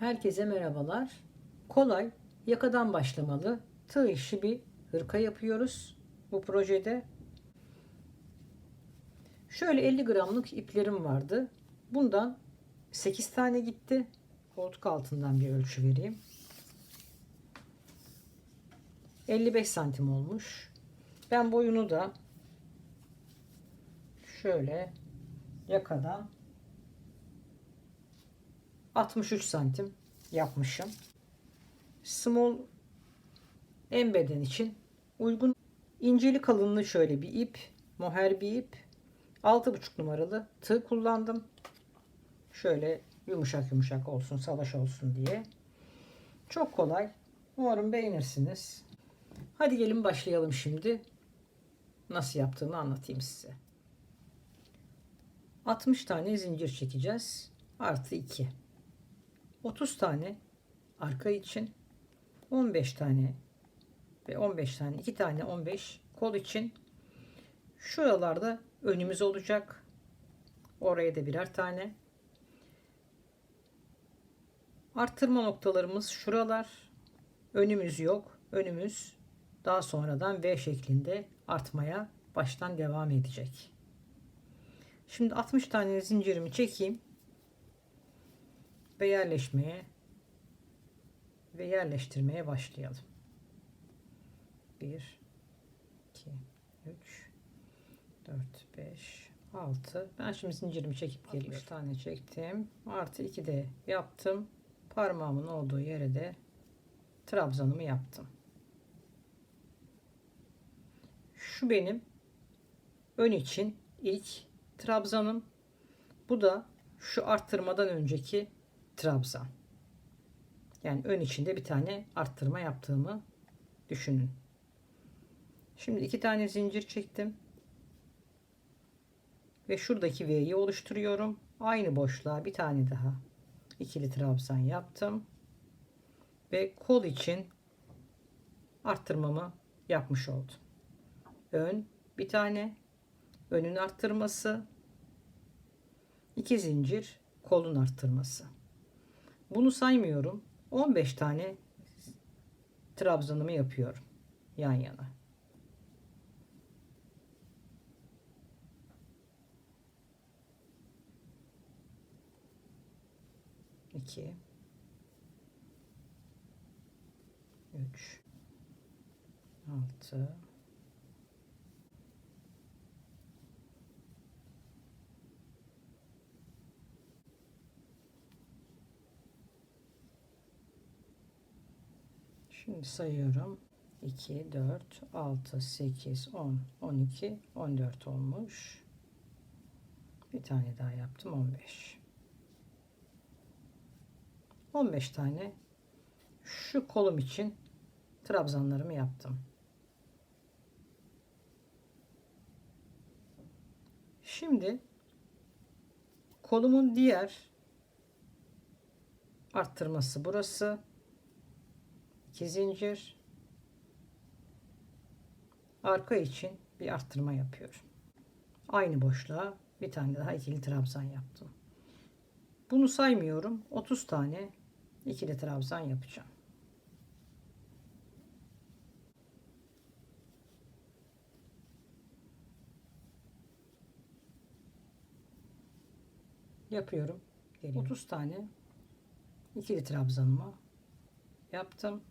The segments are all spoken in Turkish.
Herkese merhabalar. Kolay, yakadan başlamalı, tığ işi bir hırka yapıyoruz bu projede. Şöyle 50 gramlık iplerim vardı. Bundan 8 tane gitti. Koltuk altından bir ölçü vereyim. 55 santim olmuş. Ben boyunu da şöyle yakadan 63 santim yapmışım. Small en beden için uygun inceli kalınlığı şöyle bir ip, moher bir ip. 6,5 numaralı tığ kullandım. Şöyle yumuşak yumuşak olsun, salaş olsun diye. Çok kolay. Umarım beğenirsiniz. Hadi gelin başlayalım şimdi. Nasıl yaptığımı anlatayım size. 60 tane zincir çekeceğiz. Artı 2. 30 tane arka için. 15 tane ve 15 tane, 2 tane 15 kol için. Şuralarda önümüz olacak. Oraya da birer tane. Arttırma noktalarımız şuralar. Önümüz yok. Önümüz daha sonradan V şeklinde artmaya baştan devam edecek. Şimdi 60 tane zincirimi çekeyim ve yerleştirmeye başlayalım. 1 2 3 4 5 6. Ben şimdi zincirimi çekip geliyorum. 60 tane çektim. Artı 2 de yaptım. Parmağımın olduğu yere de trabzanımı yaptım. Şu benim ön için ilk trabzanım. Bu da şu arttırmadan önceki trabzan. Yani ön içinde bir tane arttırma yaptığımı düşünün. Şimdi 2 tane zincir çektim. Ve şuradaki V'yi oluşturuyorum. Aynı boşluğa bir tane daha ikili trabzan yaptım. Ve kol için arttırmamı yapmış oldum. Ön bir tane, önün arttırması, 2 zincir, kolun arttırması. Bunu saymıyorum. 15 tane trabzanımı yapıyorum yan yana. İki, üç, 6, 'Şimdi sayıyorum. 2, 4, 6, 8, 10, 12, 14 olmuş. Bir tane daha yaptım. 15. 15 tane şu kolum için trabzanlarımı yaptım. Şimdi kolumun diğer arttırması burası. 2 zincir. Arka için bir arttırma yapıyorum. Aynı boşluğa bir tane daha ikili trabzan yaptım. Bunu saymıyorum. 30 tane ikili trabzan yapacağım. Yapıyorum. 30 tane ikili trabzanımı yaptım.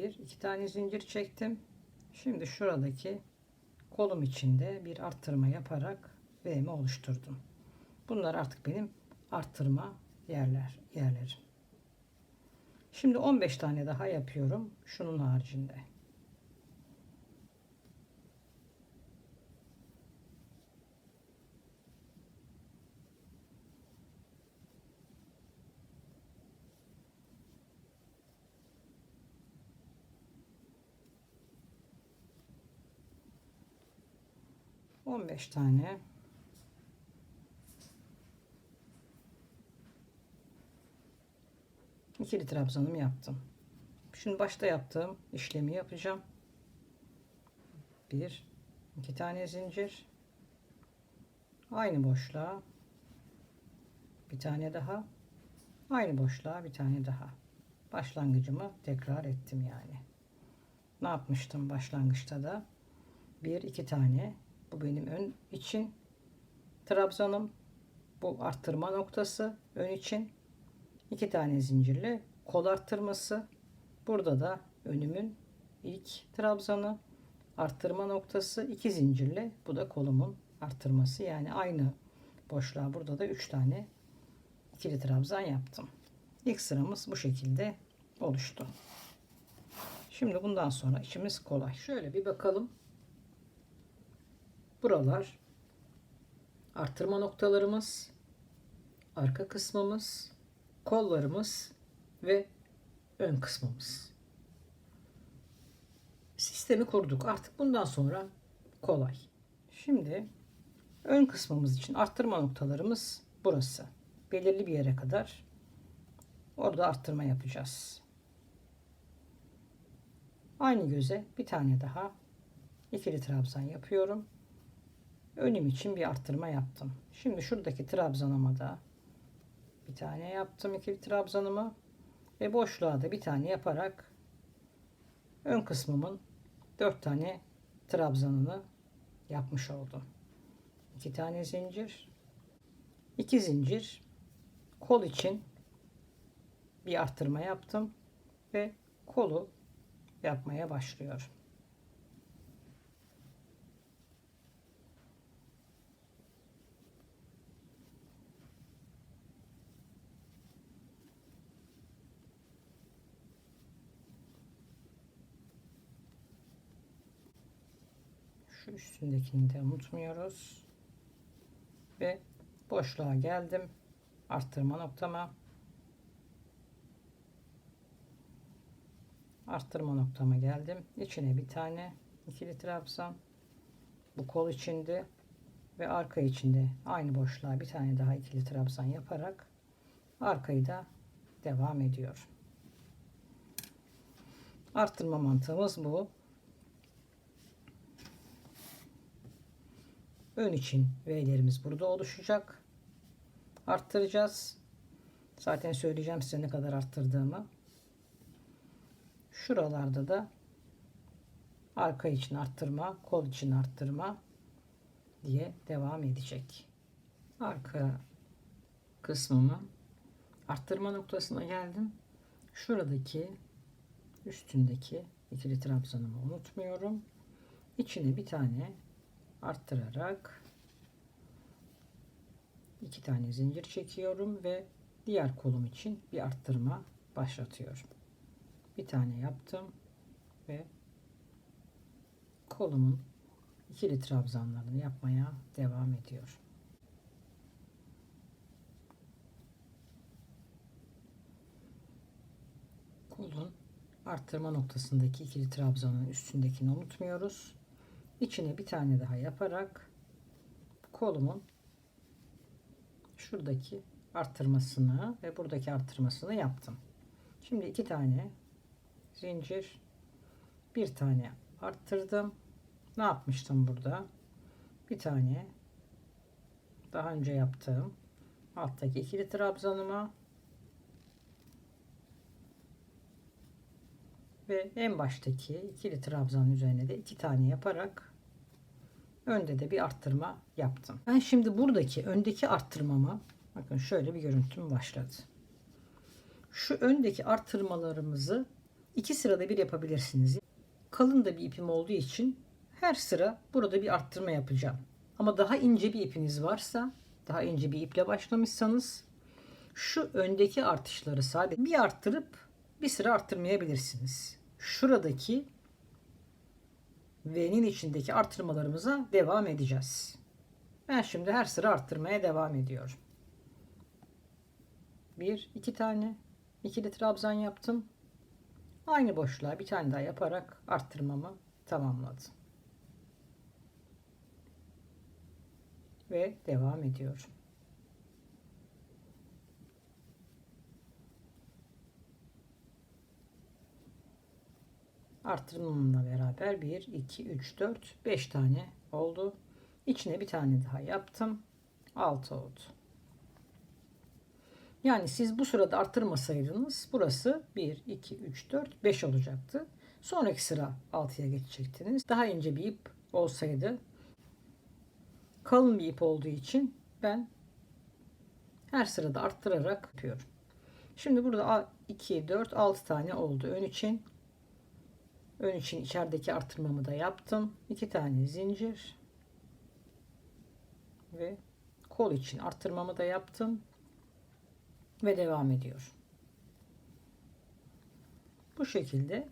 2 tane zincir çektim. Şimdi şuradaki kolum içinde bir arttırma yaparak V'mi oluşturdum. Bunlar artık benim arttırma yerlerim. Şimdi 15 tane daha yapıyorum. Şunun haricinde. ...15 tane... ikili trabzanımı yaptım. Şimdi başta yaptığım işlemi yapacağım. 2 tane zincir. Aynı boşluğa bir tane daha. Aynı boşluğa bir tane daha. Başlangıcımı tekrar ettim yani. Ne yapmıştım başlangıçta da? Bir iki tane. Bu benim ön için trabzanım. Bu arttırma noktası ön için. 2 tane zincirle kol arttırması. Burada da önümün ilk trabzanı, arttırma noktası, 2 zincirle, bu da kolumun arttırması. Yani aynı boşluğa burada da 3 tane ikili trabzan yaptım. İlk sıramız bu şekilde oluştu. Şimdi bundan sonra işimiz kolay. Şöyle bir bakalım. Buralar arttırma noktalarımız, arka kısmımız, kollarımız ve ön kısmımız. Sistemi kurduk. Artık bundan sonra kolay. Şimdi ön kısmımız için arttırma noktalarımız burası. Belirli bir yere kadar orada arttırma yapacağız. Aynı göze bir tane daha ikili trabzan yapıyorum. Önüm için bir arttırma yaptım. Şimdi şuradaki trabzanıma da bir tane yaptım, ikili trabzanımı ve boşluğa da bir tane yaparak ön kısmımın 4 tane trabzanını yapmış oldum. 2 tane zincir, 2 zincir, kol için bir arttırma yaptım ve kolu yapmaya başlıyorum. Şu üstündekini de unutmuyoruz. Ve boşluğa geldim. Arttırma noktama. Arttırma noktama geldim. İçine bir tane ikili trabzan. Bu kol içinde ve arka içinde aynı boşluğa bir tane daha ikili trabzan yaparak arkayı da devam ediyor. Arttırma mantığımız bu. Ön için V'lerimiz burada oluşacak. Arttıracağız. Zaten söyleyeceğim size ne kadar arttırdığımı. Şuralarda da arka için arttırma, kol için arttırma diye devam edecek. Arka kısmımın arttırma noktasına geldim. Şuradaki üstündeki ikili trabzanımı unutmuyorum. İçine bir tane arttırarak 2 tane zincir çekiyorum ve diğer kolum için bir arttırma başlatıyorum. Bir tane yaptım ve kolumun ikili trabzanlarını yapmaya devam ediyorum. Kolun arttırma noktasındaki ikili trabzanın üstündekini unutmuyoruz. İçine bir tane daha yaparak kolumun şuradaki arttırmasını ve buradaki arttırmasını yaptım. Şimdi 2 tane zincir, bir tane arttırdım. Ne yapmıştım burada? Bir tane daha önce yaptığım alttaki ikili trabzanıma ve en baştaki ikili trabzanın üzerine de 2 tane yaparak önde de bir arttırma yaptım. Ben şimdi buradaki öndeki arttırmama bakın şöyle bir görüntüm başladı. Şu öndeki arttırmalarımızı 2 sırada bir yapabilirsiniz. Kalın da bir ipim olduğu için her sıra burada bir arttırma yapacağım. Ama daha ince bir ipiniz varsa, daha ince bir iple başlamışsanız şu öndeki artışları sadece bir arttırıp bir sıra arttırmayabilirsiniz. Şuradaki V'nin içindeki arttırmalarımıza devam edeceğiz. Ben şimdi her sıra arttırmaya devam ediyorum. 1 2 tane ikili trabzan yaptım. Aynı boşluğa bir tane daha yaparak arttırmamı tamamladım. Ve devam ediyorum. Arttırmamla beraber 1 2 3 4 5 tane oldu. İçine bir tane daha yaptım. 6 oldu. Yani siz bu sırada arttırmasaydınız burası 1, 2, 3, 4, 5 olacaktı. Sonraki sıra 6'ya geçecektiniz. Daha ince bir ip olsaydı, kalın bir ip olduğu için ben her sırada arttırarak yapıyorum. Şimdi burada 2, 4, 6 tane oldu. Ön için içerideki arttırmamı da yaptım. 2 tane zincir ve kol için arttırmamı da yaptım ve devam ediyor. Bu şekilde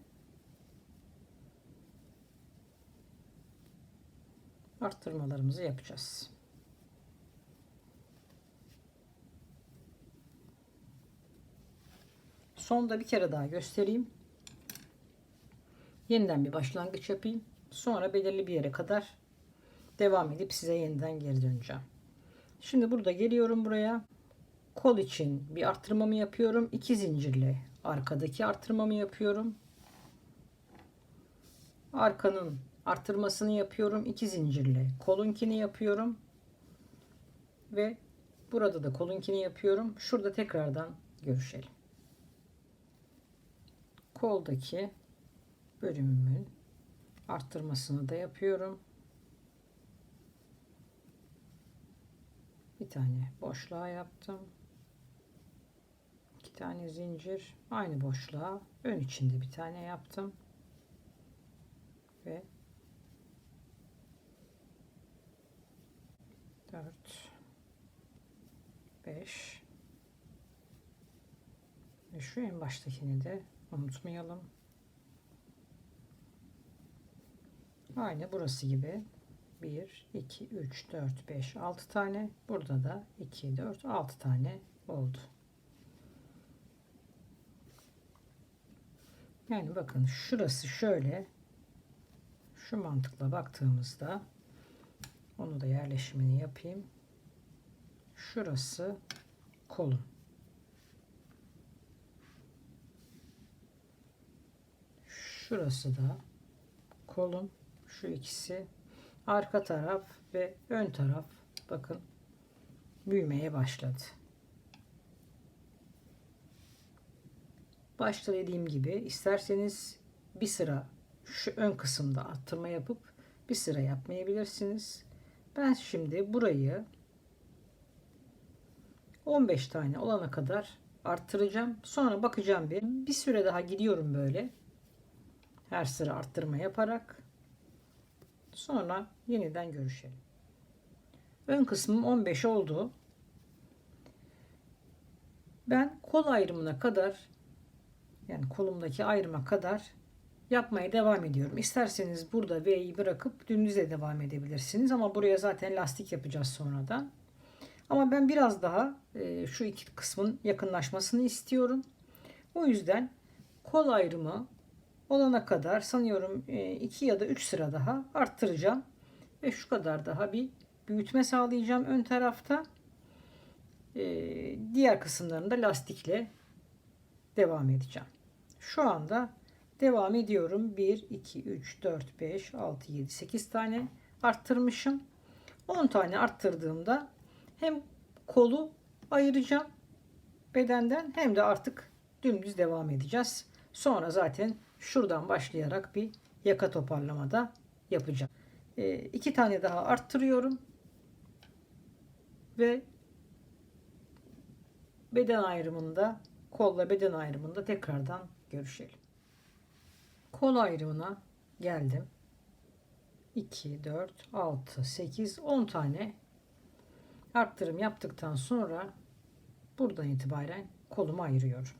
arttırmalarımızı yapacağız. Sonda bir kere daha göstereyim. Yeniden bir başlangıç yapayım. Sonra belirli bir yere kadar devam edip size yeniden geri döneceğim. Şimdi burada geliyorum buraya. Kol için bir arttırmamı yapıyorum. 2 zincirle arkadaki arttırmamı yapıyorum. Arkanın arttırmasını yapıyorum. 2 zincirle kolunkini yapıyorum. Ve burada da kolunkini yapıyorum. Şurada tekrardan görüşelim. Koldaki bölümümün arttırmasını da yapıyorum. Bir tane boşluğa yaptım. 2 tane zincir, aynı boşluğa ön içinde bir tane yaptım ve 4, 5 ve şu en baştakini de unutmayalım. Aynı burası gibi 1, 2, 3, 4, 5, 6 tane. Burada da 2, 4, 6 tane oldu. Yani bakın şurası şöyle, şu mantıkla baktığımızda onu da yerleşimini yapayım. Şurası kolum. Şurası da kolum. Şu ikisi arka taraf ve ön taraf bakın büyümeye başladı. Başta dediğim gibi isterseniz bir sıra şu ön kısımda arttırma yapıp bir sıra yapmayabilirsiniz. Ben şimdi burayı 15 tane olana kadar arttıracağım. Sonra bakacağım bir süre daha gidiyorum böyle. Her sıra arttırma yaparak. Sonra yeniden görüşelim. Ön kısmım 15 oldu. Ben kol ayrımına kadar, yani kolumdaki ayrıma kadar yapmaya devam ediyorum. İsterseniz burada V'yi bırakıp dümdüz de devam edebilirsiniz. Ama buraya zaten lastik yapacağız sonradan. Ama ben biraz daha şu iki kısmın yakınlaşmasını istiyorum. O yüzden kol ayrımı olana kadar sanıyorum 2 ya da 3 sıra daha arttıracağım. Ve şu kadar daha bir büyütme sağlayacağım ön tarafta. Diğer kısımlarını da lastikle devam edeceğim. Şu anda devam ediyorum. 1, 2, 3, 4, 5, 6, 7, 8 tane arttırmışım. 10 tane arttırdığımda hem kolu ayıracağım bedenden hem de artık dümdüz devam edeceğiz. Sonra zaten şuradan başlayarak bir yaka toparlamada yapacağım. 2 tane daha arttırıyorum ve beden ayrımında, kolla beden ayrımında tekrardan görüşelim. Kol ayrımına geldim. 2, 4, 6, 8, 10 tane arttırım yaptıktan sonra buradan itibaren kolumu ayırıyorum.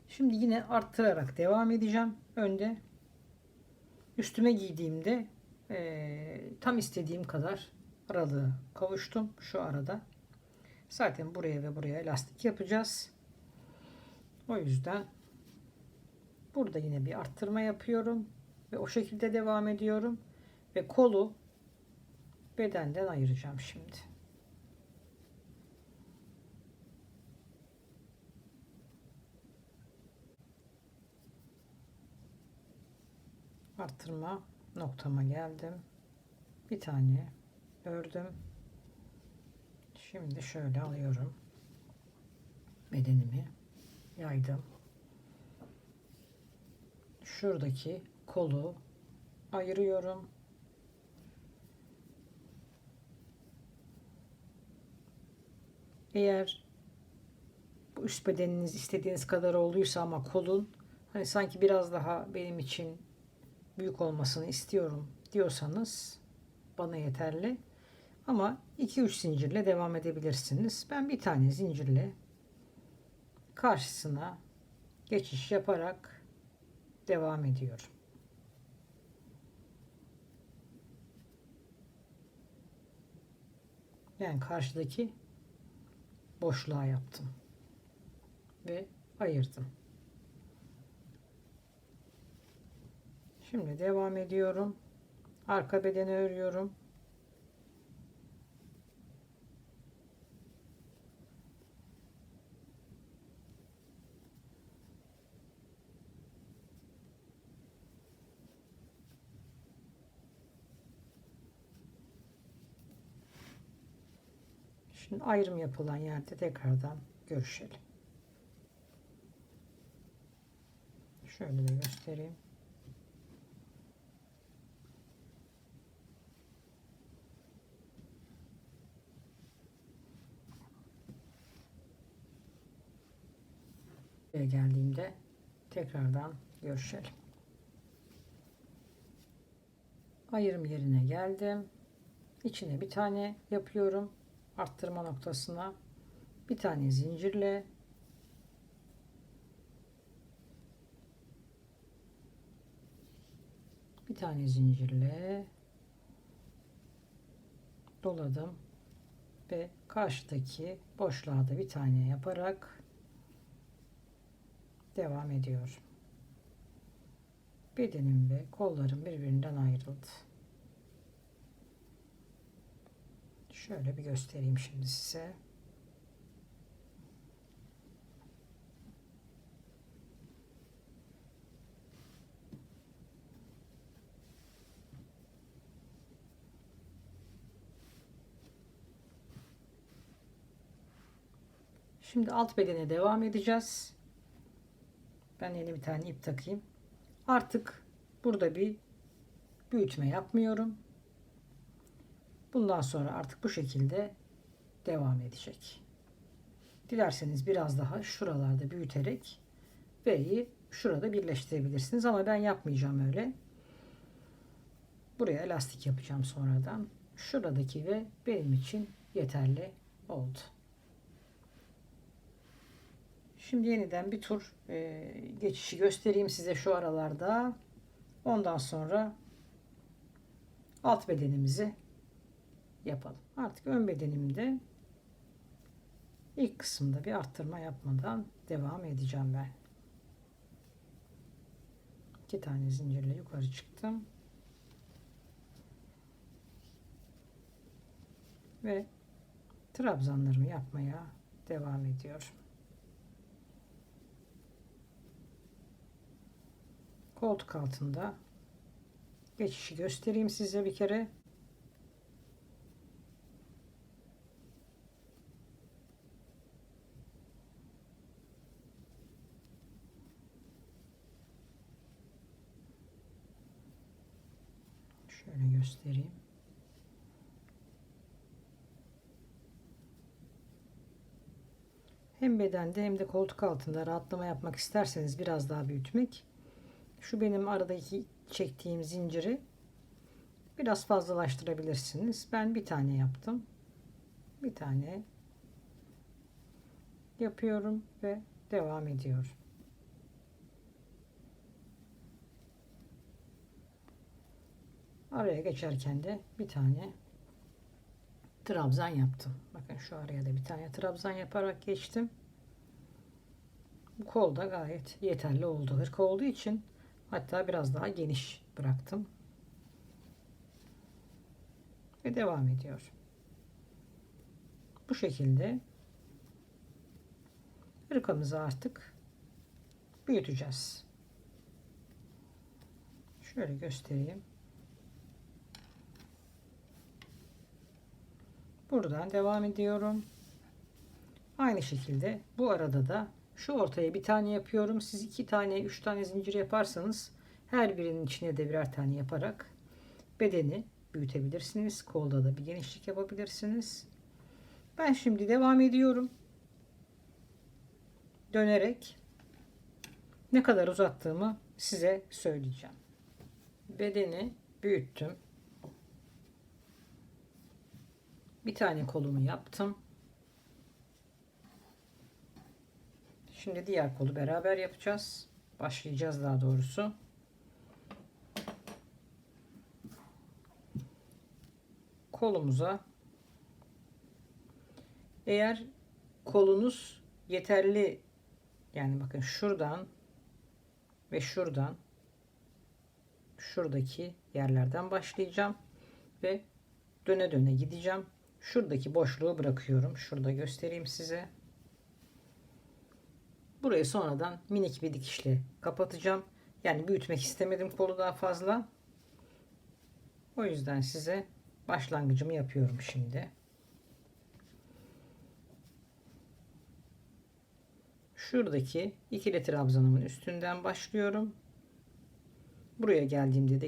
Şimdi yine arttırarak devam edeceğim. Önde üstüme giydiğimde tam istediğim kadar aralığı kavuştum şu arada. Zaten buraya ve buraya lastik yapacağız. O yüzden burada yine bir arttırma yapıyorum ve o şekilde devam ediyorum ve kolu bedenden ayıracağım şimdi. Arttırma noktama geldim. Bir tane ördüm. Şimdi şöyle alıyorum. bedenimi yaydım. Şuradaki kolu ayırıyorum. Eğer bu üst bedeniniz istediğiniz kadar olduysa ama kolun hani sanki biraz daha benim için büyük olmasını istiyorum diyorsanız bana yeterli. Ama 2-3 zincirle devam edebilirsiniz. Ben bir tane zincirle karşısına geçiş yaparak devam ediyorum. Yani karşıdaki boşluğa yaptım ve ayırdım. Şimdi devam ediyorum. Arka bedeni örüyorum. Şimdi ayrım yapılan yerde tekrardan görüşelim. Şöyle de göstereyim. Buraya geldiğimde tekrardan görüşelim. Ayrım yerine geldim. İçine bir tane yapıyorum. Arttırma noktasına bir tane zincirle bir tane zincirle doladım ve karşıdaki boşluğa da bir tane yaparak devam ediyorum. Bedenim ve kollarım birbirinden ayrıldı. Şöyle bir göstereyim şimdi size. Şimdi alt bedene devam edeceğiz. Ben yeni bir tane ip takayım. Artık burada bir büyütme yapmıyorum. Bundan sonra artık bu şekilde devam edecek. Dilerseniz biraz daha şuralarda büyüterek V'yi şurada birleştirebilirsiniz ama ben yapmayacağım öyle. Buraya lastik yapacağım sonradan. Şuradaki V benim için yeterli oldu. Şimdi yeniden bir tur geçişi göstereyim size şu aralarda. Ondan sonra alt bedenimizi yapalım. Artık ön bedenimde ilk kısımda bir arttırma yapmadan devam edeceğim ben. 2 tane zincirle yukarı çıktım. Ve trabzanlarımı yapmaya devam ediyorum. Koltuk altında geçişi göstereyim size bir kere. Şöyle göstereyim. Hem bedende hem de koltuk altında rahatlama yapmak isterseniz biraz daha büyütmek. Şu benim aradaki çektiğim zinciri biraz fazlalaştırabilirsiniz. Ben bir tane yaptım. Bir tane yapıyorum ve devam ediyorum. Araya geçerken de bir tane trabzan yaptım. Bakın şu araya da bir tane trabzan yaparak geçtim. Bu kol da gayet yeterli oldu. Hırka olduğu için hatta biraz daha geniş bıraktım. Ve devam ediyor. Bu şekilde hırkamızı artık büyüteceğiz. Şöyle göstereyim. Buradan devam ediyorum. Aynı şekilde bu arada da şu ortaya bir tane yapıyorum. Siz 2 tane 3 tane zincir yaparsanız her birinin içine de birer tane yaparak bedeni büyütebilirsiniz. Kolda da bir genişlik yapabilirsiniz. Ben şimdi devam ediyorum. Dönerek ne kadar uzattığımı size söyleyeceğim. Bedeni büyüttüm. Bir tane kolumu yaptım. Şimdi diğer kolu beraber yapacağız. Başlayacağız daha doğrusu. Kolumuza, eğer kolunuz yeterli, yani bakın şuradan ve şuradan, şuradaki yerlerden başlayacağım ve döne döne gideceğim. Şuradaki boşluğu bırakıyorum. Şurada göstereyim size. Burayı sonradan minik bir dikişle kapatacağım. Yani büyütmek istemedim kolu daha fazla. O yüzden size başlangıcımı yapıyorum şimdi. Şuradaki ikili trabzanımın üstünden başlıyorum. Buraya geldiğimde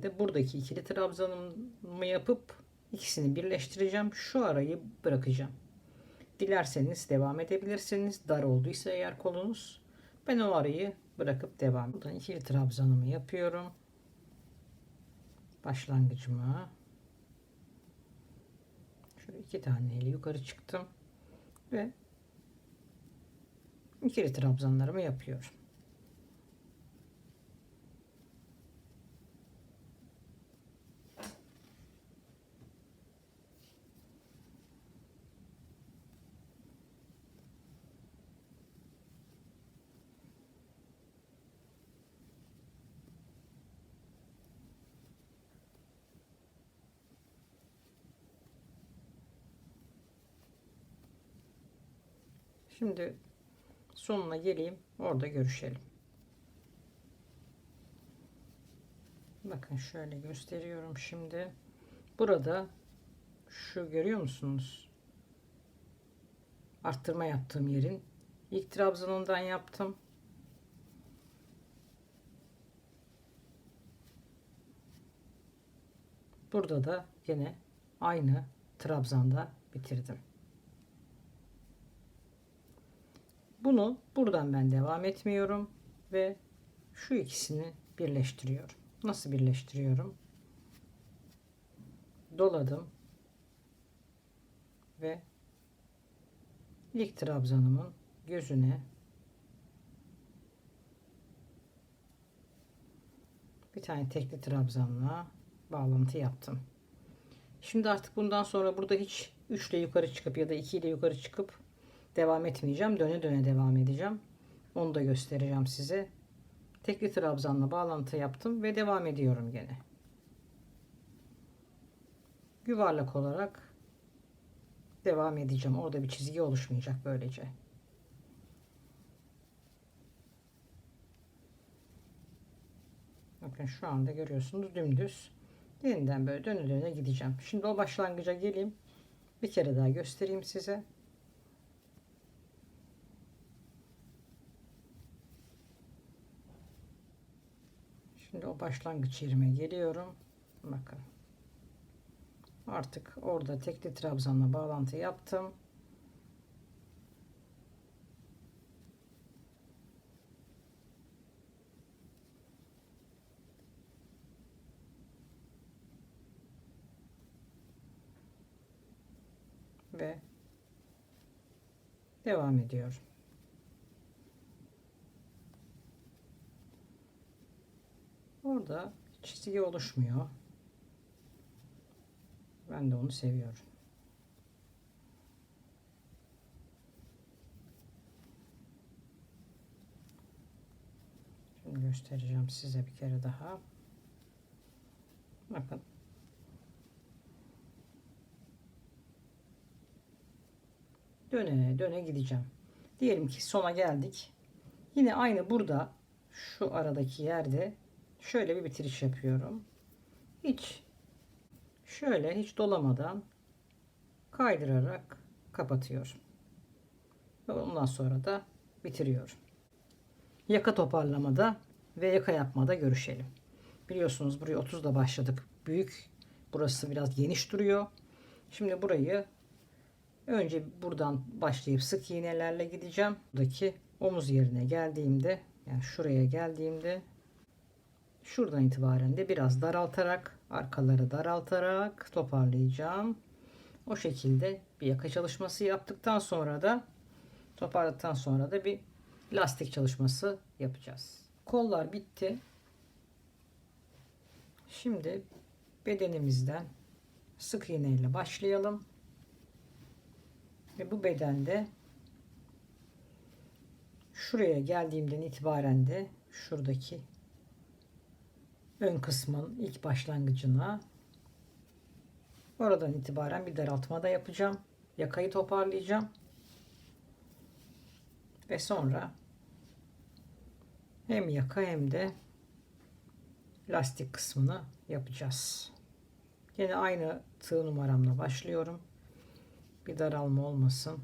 de buradaki ikili trabzanımı yapıp ikisini birleştireceğim. Şu arayı bırakacağım. Dilerseniz devam edebilirsiniz. Dar olduysa eğer kolunuz, ben o arayı bırakıp devam. Buradan ikili trabzanımı yapıyorum. Başlangıcıma. Şöyle 2 taneyle yukarı çıktım ve ikili trabzanlarımı yapıyorum. Şimdi sonuna geleyim. Orada görüşelim. Bakın şöyle gösteriyorum şimdi. Burada şu görüyor musunuz? Arttırma yaptığım yerin ilk trabzanından yaptım. Burada da yine aynı trabzanda bitirdim. Bunu buradan ben devam etmiyorum ve şu ikisini birleştiriyorum. Nasıl birleştiriyorum? Doladım ve ilk trabzanımın gözüne bir tane tekli trabzanla bağlantı yaptım. Şimdi artık bundan sonra burada hiç 3 ile yukarı çıkıp ya da 2 ile yukarı çıkıp devam etmeyeceğim. Döne döne devam edeceğim. Onu da göstereceğim size. Tekli trabzanla bağlantı yaptım ve devam ediyorum gene. Yuvarlak olarak devam edeceğim. Orada bir çizgi oluşmayacak böylece. Bakın şu anda görüyorsunuz dümdüz. Yeniden böyle döne döne gideceğim. Şimdi o başlangıca geleyim. Bir kere daha göstereyim size. Şimdi o başlangıç yerime geliyorum. Bakın. Artık orada tekli trabzanla bağlantı yaptım. Ve devam ediyorum. Orada çizgi oluşmuyor. Ben de onu seviyorum. Şimdi göstereceğim size bir kere daha. Bakın. Döne döne gideceğim. Diyelim ki sona geldik. Yine aynı burada şu aradaki yerde şöyle bir bitiriş yapıyorum. Hiç şöyle hiç dolamadan kaydırarak kapatıyorum. Ve ondan sonra da bitiriyorum. Yaka toparlamada ve yaka yapmada görüşelim. Biliyorsunuz buraya 30'da başladık. Büyük. Burası biraz geniş duruyor. Şimdi burayı önce buradan başlayıp sık iğnelerle gideceğim. Buradaki omuz yerine geldiğimde, yani şuraya geldiğimde şuradan itibaren de biraz daraltarak, arkaları daraltarak toparlayacağım. O şekilde bir yaka çalışması yaptıktan sonra da toparladıktan sonra da bir lastik çalışması yapacağız. Kollar bitti. Şimdi bedenimizden sık iğne ile başlayalım. Ve bu bedende şuraya geldiğimden itibaren de şuradaki ön kısmın ilk başlangıcına oradan itibaren bir daraltma da yapacağım. Yakayı toparlayacağım. Ve sonra hem yaka hem de lastik kısmını yapacağız. Yine aynı tığ numaramla başlıyorum. Bir daralma olmasın.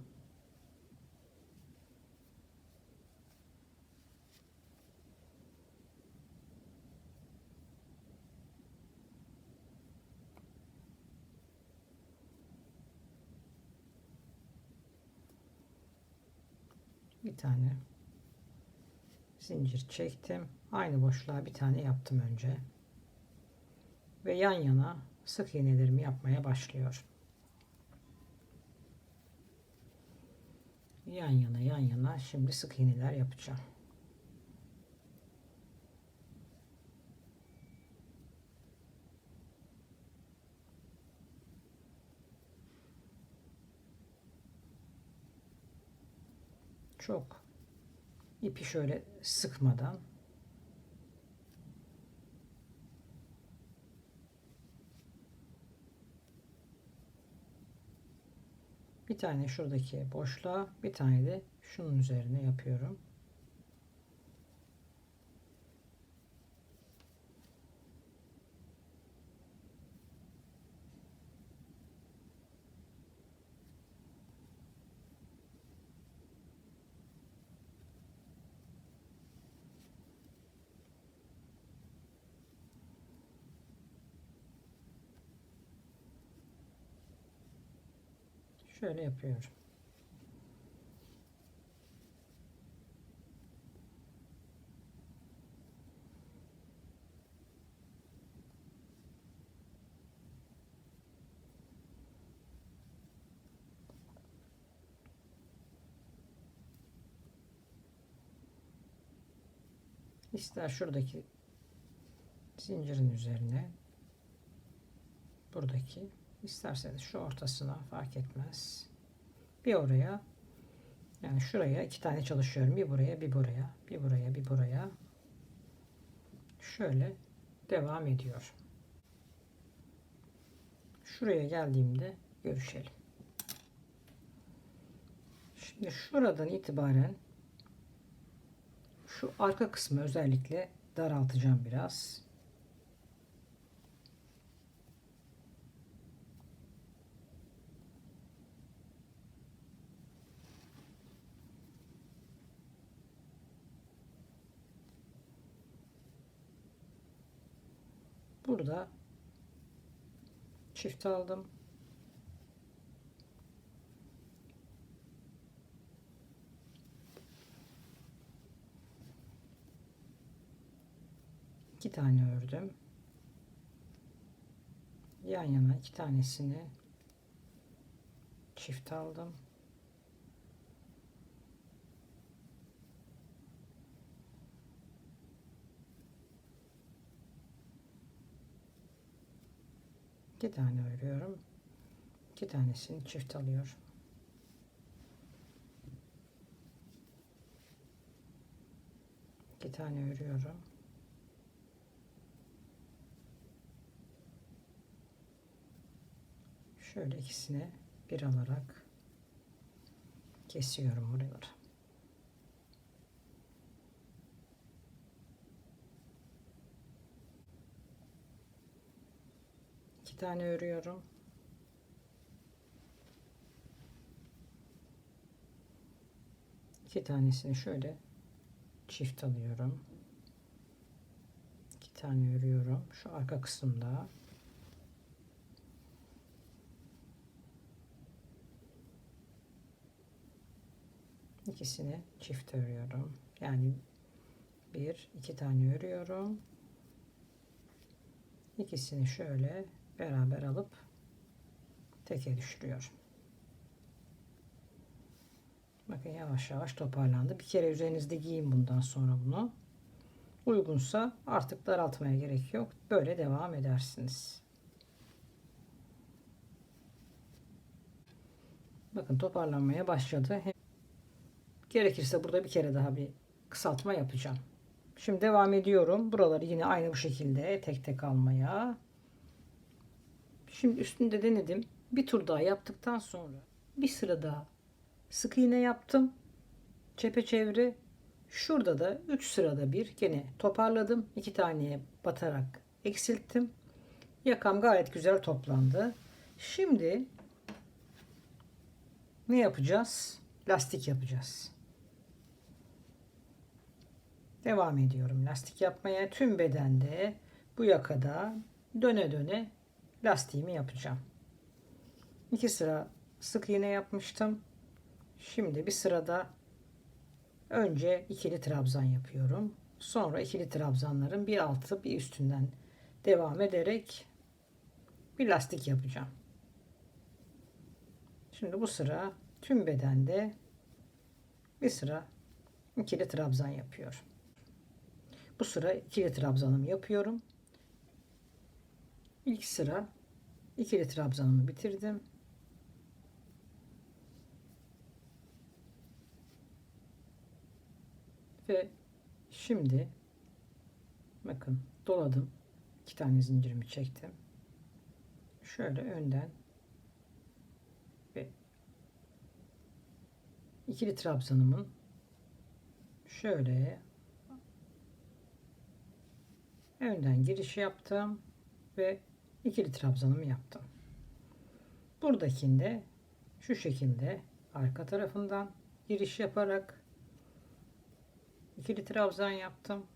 Bir tane zincir çektim. Aynı boşluğa bir tane yaptım önce. Ve yan yana sık iğnelerimi yapmaya başlıyorum. Yan yana şimdi sık iğneler yapacağım. Çok ipi şöyle sıkmadan bir tane şuradaki boşluğa, bir tane de şunun üzerine yapıyorum. Şöyle yapıyorum. İster şuradaki zincirin üzerine, buradaki, isterseniz şu ortasına, fark etmez. Bir oraya, yani şuraya iki tane çalışıyorum. Bir buraya, bir buraya, bir buraya, bir buraya. Şöyle devam ediyor. Şuraya geldiğimde görüşelim. Şimdi şuradan itibaren şu arka kısmı özellikle daraltacağım biraz. Burada çift aldım. İki tane ördüm. Yan yana iki tanesini çift aldım. İki tane örüyorum. İki tanesini çift alıyorum. İki tane örüyorum. Şöyle ikisini bir alarak kesiyorum buraları. İki tane örüyorum. İki tanesini şöyle çift alıyorum. İki tane örüyorum şu arka kısımda. İkisini çift örüyorum. Yani iki tane örüyorum. İkisini şöyle beraber alıp teke düşürüyorum. Bakın yavaş yavaş toparlandı. Bir kere üzerinizde giyin bundan sonra bunu. Uygunsa artık daraltmaya gerek yok. Böyle devam edersiniz. Bakın toparlanmaya başladı. Gerekirse burada bir kere daha bir kısaltma yapacağım. Şimdi devam ediyorum. Buraları yine aynı bu şekilde tek tek almaya. Şimdi üstünde denedim. Bir tur daha yaptıktan sonra bir sıra daha sık iğne yaptım. Çepeçevre. Şurada da 3 sırada bir gene toparladım. 2 taneye batarak eksilttim. Yakam gayet güzel toplandı. Şimdi ne yapacağız? Lastik yapacağız. Devam ediyorum lastik yapmaya. Tüm bedende bu yakada döne döne lastiğimi yapacağım. 2 sıra sık iğne yapmıştım. Şimdi bir sırada önce ikili trabzan yapıyorum. Sonra ikili trabzanların bir altı bir üstünden devam ederek bir lastik yapacağım. Şimdi bu sıra tüm bedende bir sıra ikili trabzan yapıyorum. Bu sıra ikili trabzanımı yapıyorum. İlk sıra ikili trabzanımı bitirdim. Ve şimdi bakın doladım. 2 tane zincirimi çektim. Şöyle önden ve ikili trabzanımın şöyle önden giriş yaptım ve ikili trabzanımı yaptım. Buradakinde şu şekilde arka tarafından giriş yaparak ikili trabzan yaptım.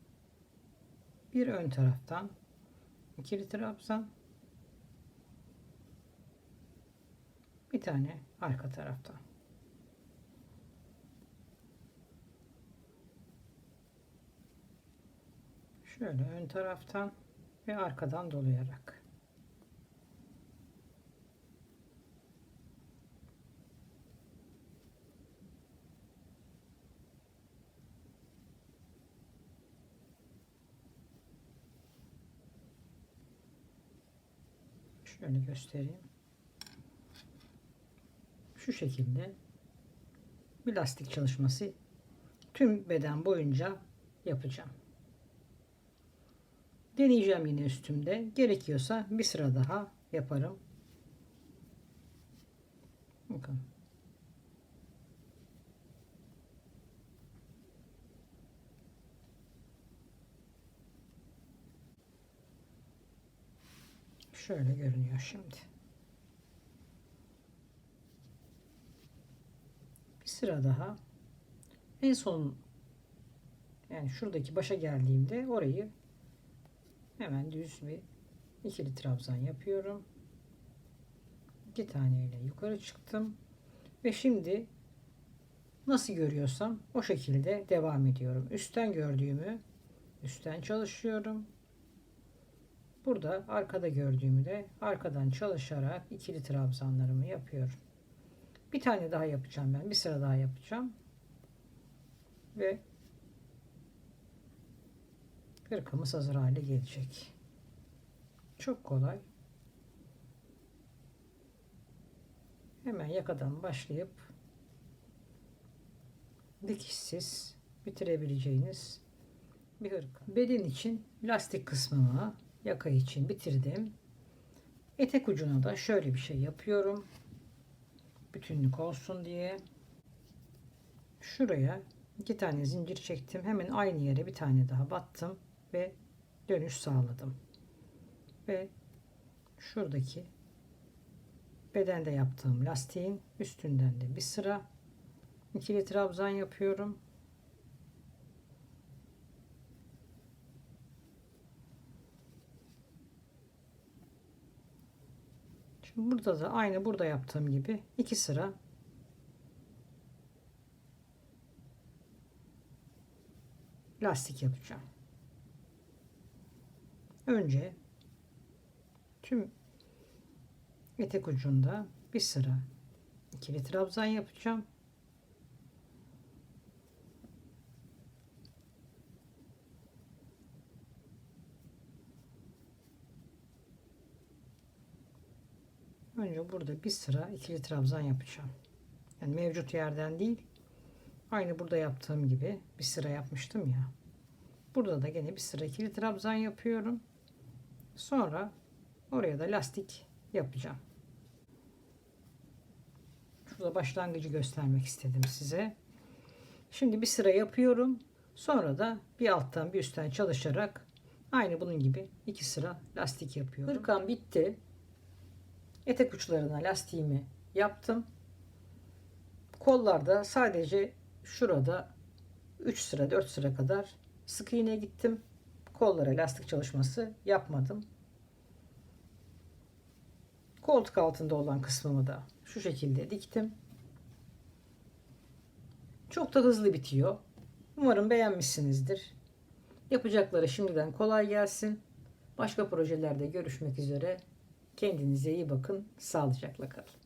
Bir ön taraftan ikili trabzan, bir tane arka taraftan. Şöyle ön taraftan ve arkadan dolayarak. Şöyle göstereyim. Şu şekilde bir lastik çalışması tüm beden boyunca yapacağım. Deneyeceğim yine üstümde. Gerekiyorsa bir sıra daha yaparım. Bakın. Şöyle görünüyor şimdi. Bir sıra daha. En son yani şuradaki başa geldiğimde orayı hemen düz bir ikili trabzan yapıyorum. 2 taneyle yukarı çıktım ve şimdi nasıl görüyorsam o şekilde devam ediyorum. Üstten gördüğümü üstten çalışıyorum. Burada arkada gördüğümü de arkadan çalışarak ikili trabzanlarımı yapıyorum. Bir tane daha yapacağım ben. Bir sıra daha yapacağım. Ve hırkamız hazır hale gelecek. Çok kolay. Hemen yakadan başlayıp dikişsiz bitirebileceğiniz bir hırka. Beden için lastik kısmımı yaka için bitirdim. Etek ucuna da şöyle bir şey yapıyorum. Bütünlük olsun diye. Şuraya 2 tane zincir çektim. Hemen aynı yere bir tane daha battım ve dönüş sağladım. Ve şuradaki bedende yaptığım lastiğin üstünden de bir sıra İkili trabzan yapıyorum. Şimdi burada da aynı burada yaptığım gibi 2 sıra lastik yapacağım. Önce tüm etek ucunda bir sıra ikili trabzan yapacağım. Önce burada bir sıra ikili trabzan yapacağım. Yani mevcut yerden değil, aynı burada yaptığım gibi bir sıra yapmıştım ya. Burada da gene bir sıra ikili trabzan yapıyorum. Sonra oraya da lastik yapacağım. Şurada başlangıcı göstermek istedim size. Şimdi bir sıra yapıyorum. Sonra da bir alttan bir üstten çalışarak aynı bunun gibi 2 sıra lastik yapıyorum. Hırkam bitti. Etek uçlarına lastiğimi yaptım. Kollarda sadece şurada 3 sıra 4 sıra kadar sık iğne gittim. Kollara lastik çalışması yapmadım. Koltuk altında olan kısmımı da şu şekilde diktim. Çok da hızlı bitiyor. Umarım beğenmişsinizdir. Yapacakları şimdiden kolay gelsin. Başka projelerde görüşmek üzere. Kendinize iyi bakın. Sağlıcakla kalın.